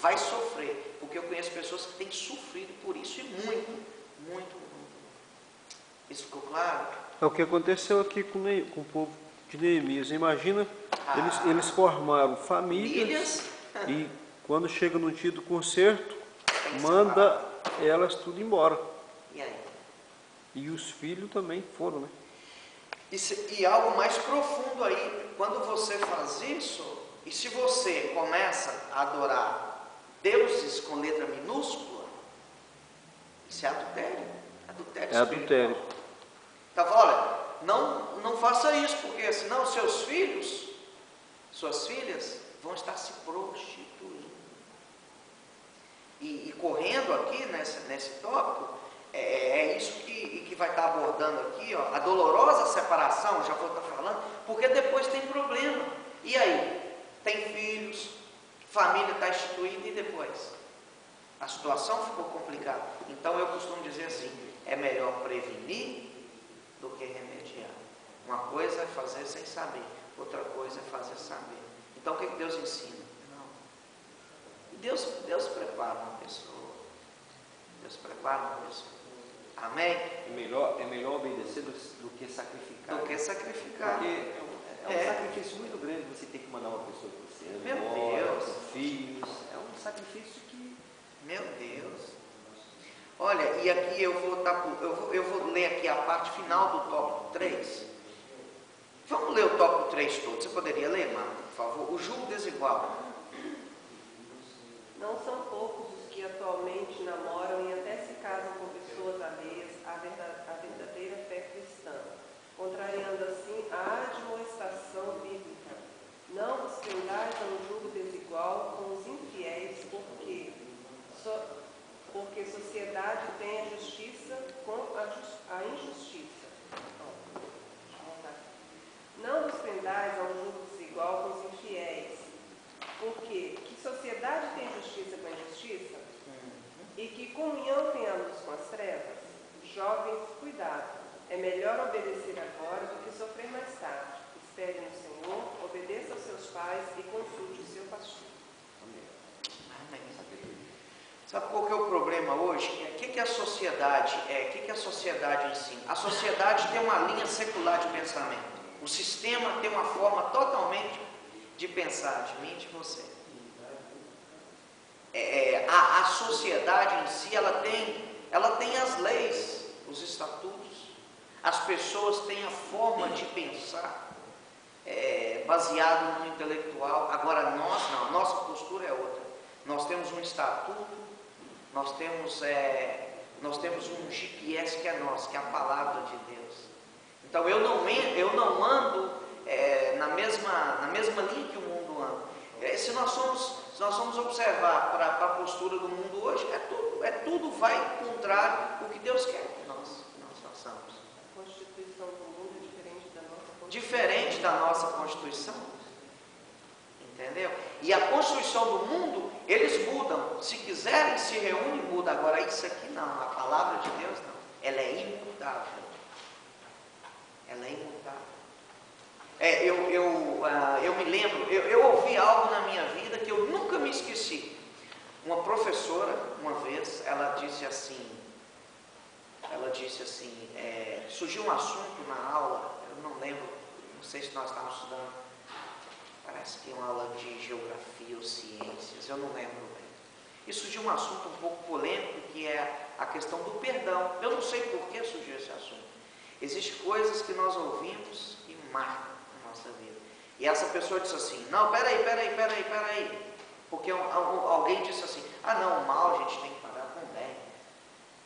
vai sofrer, porque eu conheço pessoas que têm sofrido por isso, e muito, muito, muito. Isso ficou claro? É o que aconteceu aqui com o povo de Neemias. Imagina, eles formaram famílias e quando chega no dia do concerto, manda elas tudo embora. E aí? E os filhos também foram, né? E algo mais profundo aí, quando você faz isso, e se você começa a adorar deuses com letra minúscula, isso é adultério. Adultério espiritual. Adultério. Então, olha, não faça isso, porque senão seus filhos, suas filhas, vão estar se prostituindo. E correndo aqui nesse tópico, é isso que vai estar abordando aqui, ó, a dolorosa separação, já vou estar falando, porque depois tem problema. E aí? Tem filhos, família está instituída e depois? A situação ficou complicada. Então eu costumo dizer assim, é melhor prevenir do que remediar. Uma coisa é fazer sem saber, outra coisa é fazer saber. Então o que Deus ensina? Não. Deus prepara uma pessoa. Deus prepara uma pessoa. Amém? É melhor obedecer do que sacrificar. Do que sacrificar. Porque é um sacrifício muito grande você ter que mandar uma pessoa que você ama, Meu Deus, com filhos. É um sacrifício que... Meu Deus. Olha, e aqui eu vou ler aqui a parte final do tópico 3. Vamos ler o tópico 3 todo. Você poderia ler, Marta, por favor? O julgo desigual. Não são poucos os que atualmente namoram e até se casam com pessoas alheias à verdadeira fé cristã, contrariando assim a admoestação bíblica. Não vos prendais a um julgo desigual com os infiéis, porque sociedade tem a justiça com a injustiça. Não vos prendais a um julgo desigual com os infiéis, porque que sociedade tem justiça com a injustiça? E que comunhão tem a luz com as trevas? Jovens, cuidado, é melhor obedecer agora do que sofrer mais tarde. Espere no Senhor, obedeça aos seus pais e consulte o seu pastor. Amém. Sabe qual que é o problema hoje? O que a sociedade o que a sociedade ensina? A sociedade tem uma linha secular de pensamento. O sistema tem uma forma totalmente de pensar, de mim e de você. A sociedade em si, ela tem as leis, os estatutos. As pessoas têm a forma de pensar, baseado no intelectual. Agora nós não, a nossa postura é outra. Nós temos um estatuto, nós temos um GPS que é nosso, que é a palavra de Deus. Então eu não ando na mesma linha que o mundo anda. Se nós formos observar para a postura do mundo hoje, tudo vai contrário o que Deus quer que nós façamos. A Constituição do mundo é diferente da nossa Constituição. Diferente da nossa Constituição. Entendeu? E a Constituição do mundo, eles mudam. Se quiserem, se reúnem, muda. Agora isso aqui não, a palavra de Deus não. Ela é imutável. Ela é imutável. Eu me lembro, eu ouvi algo na minha vida que eu nunca me esqueci. Uma professora, uma vez, ela disse assim, surgiu um assunto na aula, eu não lembro, não sei se nós estávamos estudando, parece que uma aula de geografia ou ciências, eu não lembro bem. E surgiu um assunto um pouco polêmico, que é a questão do perdão. Eu não sei por que surgiu esse assunto. Existem coisas que nós ouvimos e marcam a nossa vida. E essa pessoa disse assim, não, peraí. Porque alguém disse assim, não, o mal a gente tem que pagar com o bem.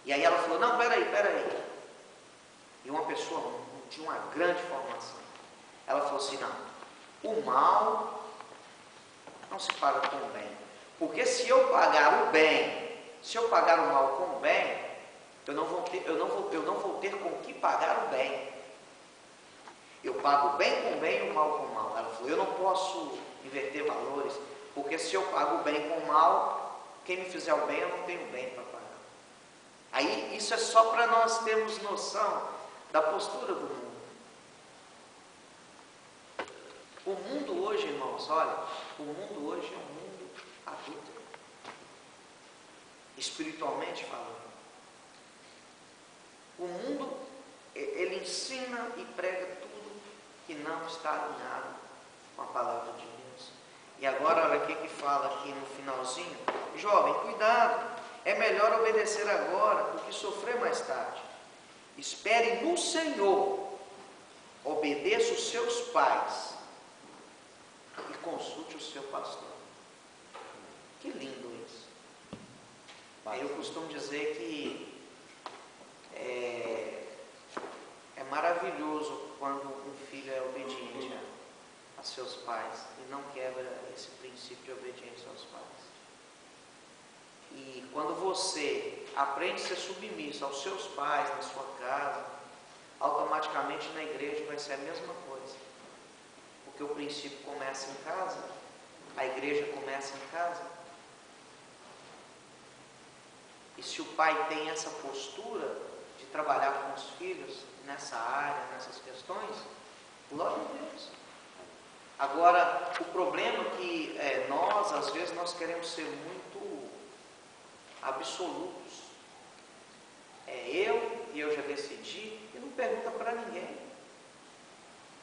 E aí ela falou, não, peraí. E uma pessoa de uma grande formação, ela falou assim, não, o mal não se paga com o bem. Porque se eu pagar o bem, se eu pagar o mal com o bem, eu não vou ter com o que pagar o bem. Eu pago o bem com o bem e o mal com o mal. Ela falou, eu não posso inverter valores, porque se eu pago o bem com o mal, quem me fizer o bem, eu não tenho bem para pagar. Aí isso é só para nós termos noção da postura do mundo. O mundo hoje, irmãos, olha, o mundo hoje é um mundo adúltero. espiritualmente falando. O mundo, ele ensina e prega tudo que não está alinhado com a palavra de Deus. E agora, olha o que fala aqui no finalzinho. Jovem, cuidado, é melhor obedecer agora do que sofrer mais tarde. Espere no Senhor, obedeça os seus pais e consulte o seu pastor. Que lindo isso. Eu costumo dizer que é maravilhoso quando um filho é obediente a seus pais e não quebra esse princípio de obediência aos pais. E quando você aprende a ser submisso aos seus pais na sua casa, automaticamente na igreja vai ser a mesma coisa. Porque o princípio começa em casa, a igreja começa em casa. E se o pai tem essa postura de trabalhar com os filhos nessa área, nessas questões, glória a Deus. Agora, o problema é que nós, às vezes, nós queremos ser muito absolutos. Eu já decidi, e não pergunta para ninguém.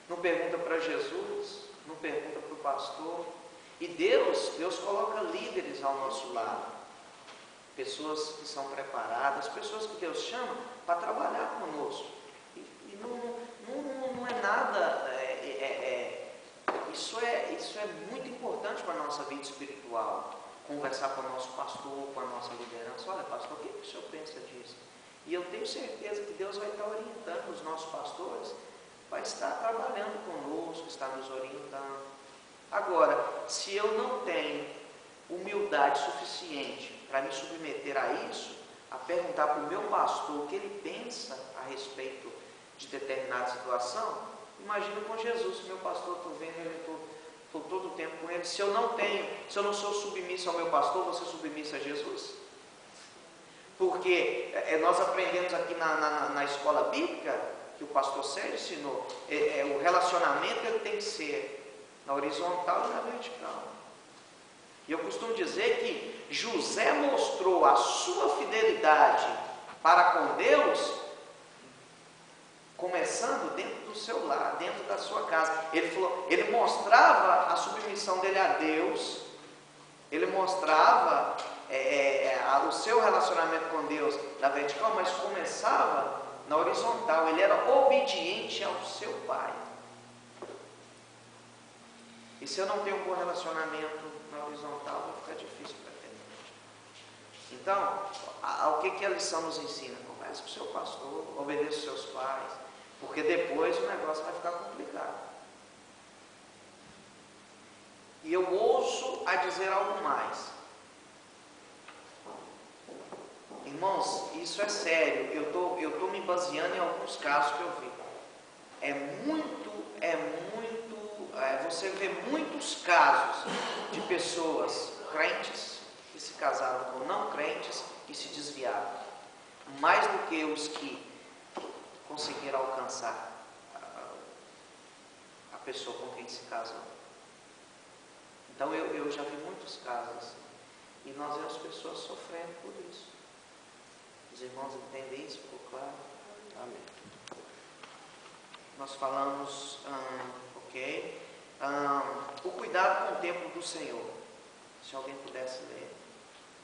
Não pergunta para Jesus, não pergunta para o pastor. E Deus coloca líderes ao nosso lado. Pessoas que são preparadas, pessoas que Deus chama para trabalhar conosco. E não é nada... Isso é muito importante para a nossa vida espiritual. Conversar com o nosso pastor, com a nossa liderança. Olha, pastor, o que o senhor pensa disso? E eu tenho certeza que Deus vai estar orientando os nossos pastores, vai estar trabalhando conosco, está nos orientando. Agora, se eu não tenho humildade suficiente para me submeter a isso, a perguntar para o meu pastor o que ele pensa a respeito de determinada situação, imagina com Jesus, se meu pastor, estou vendo ele, estou todo o tempo com ele, se eu não sou submisso ao meu pastor, vou ser submisso a Jesus? Porque nós aprendemos aqui na escola bíblica, que o pastor Sérgio ensinou, o relacionamento ele tem que ser na horizontal e na vertical. E eu costumo dizer que José mostrou a sua fidelidade para com Deus, começando dentro do seu lar, dentro da sua casa. Ele mostrava a submissão dele a Deus, ele mostrava o seu relacionamento com Deus na vertical, mas começava na horizontal. Ele era obediente ao seu pai. E se eu não tenho um bom relacionamento na horizontal, vai ficar difícil para ter. Então, o que a lição nos ensina? Converse com o seu pastor, obedeça os seus pais, porque depois o negócio vai ficar complicado. E eu ouso a dizer algo mais. Irmãos, isso é sério. Eu tô me baseando em alguns casos que eu vi. Você vê muitos casos de pessoas crentes que se casaram com não crentes e se desviaram. Mais do que os que conseguiram alcançar a pessoa com quem se casou. Então eu já vi muitos casos assim. E nós vemos pessoas sofrendo por isso. Os irmãos entendem isso? Ficou claro? Amém. Nós falamos, o cuidado com o templo do Senhor. Se alguém pudesse ler.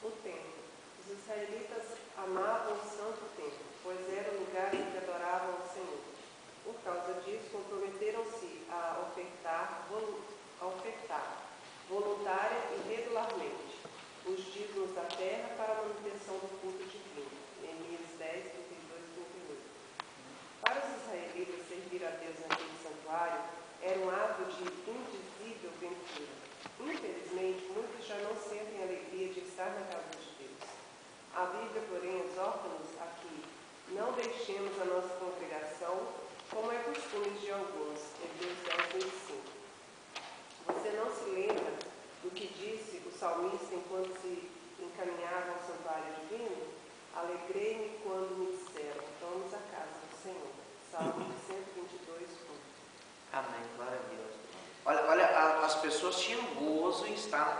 O templo. Os israelitas amavam o santo templo, pois era o lugar em que adoravam o Senhor. Por causa disso, comprometeram-se a ofertar voluntária e regularmente os dízimos da terra para a manutenção do culto divino. Neemias 10, 32 e 38. Para os israelitas, servir a Deus naquele santuário era um ato de indizível ventura. Infelizmente, muitos já não sentem a alegria de estar na casa de Deus. A Bíblia, porém, exorta-nos a que não deixemos a nossa congregação como é costume de alguns. Hebreus 10, 25. Você não se lembra do que disse o salmista enquanto se encaminhava ao santuário divino? Alegrei-me quando me disseram, vamos à casa do Senhor. Salmo 122, 1. Amém, glória a Deus. Olha, as pessoas tinham gozo em estar na casa